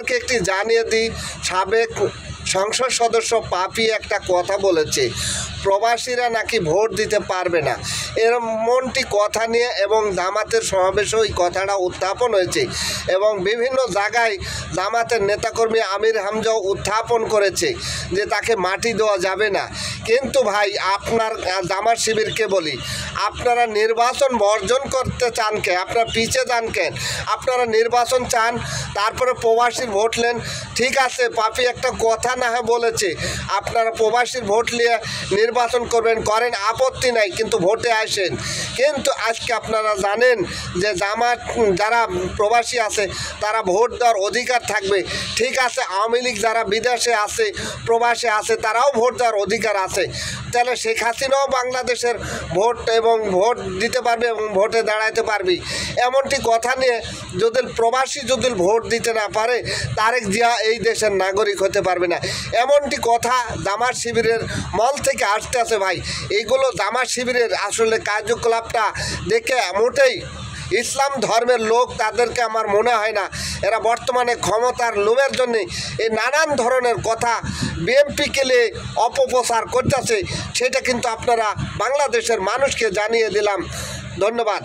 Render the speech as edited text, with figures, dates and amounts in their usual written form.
আপনাদেরকে একটি জানিয়ে দিই, সাবেক সংসদ সদস্য পাপি একটা কথা বলেছে, প্রবাসীরা নাকি ভোট দিতে পারবে না, এমনটি কথা নিয়ে এবং জামাতের সমাবেশেও এই কথাটা উত্থাপন হয়েছে এবং বিভিন্ন জায়গায় জামাতের নেতাকর্মী আমির হামজাও উত্থাপন করেছে যে তাকে মাটি দেওয়া যাবে না। কিন্তু ভাই, আপনার জামাত শিবিরকে বলি, আপনারা নির্বাচন বর্জন করতে চান কেন? আপনারা পিছিয়ে যান কেন? আপনারা নির্বাচন চান, তারপরে প্রবাসীর ভোট নেন, ঠিক আছে, পাপি একটা কথা না হয় বলেছে, আপনারা প্রবাসীর ভোট নিয়ে নির্বাচন করবেন, করেন, আপত্তি নাই, কিন্তু ভোটে আসেন। কিন্তু আজকে আপনারা জানেন যে জামাত যারা প্রবাসী আছে তারা ভোট দেওয়ার অধিকার থাকবে, ঠিক আছে, আওয়ামী লীগ যারা বিদেশে আছে প্রবাসে আছে তারাও ভোট দেওয়ার অধিকার আছে। তাহলে শেখ হাসিনাও বাংলাদেশের ভোট এবং ভোট দিতে পারবে এবং ভোটে দাঁড়াতে পারবি, এমনটি কথা নিয়ে যদি প্রবাসী যদি ভোট দিতে না পারে, তারেক জিয়া এই দেশের নাগরিক হতে পারবে না, এমনটি কথা জামাত শিবিরের মল থেকে আসতে আছে। ভাই, এইগুলো জামাত শিবিরের আসলে কার্যকলাপটা দেখে মোটেই ইসলাম ধর্মের লোক তাদেরকে আমার মনে হয় না, এরা বর্তমানে ক্ষমতার লোভের জন্যে এই নানান ধরনের কথা বিএনপিকে নিয়ে অপপ্রচার করতেছে, সেটা কিন্তু আপনারা বাংলাদেশের মানুষকে জানিয়ে দিলাম। ধন্যবাদ।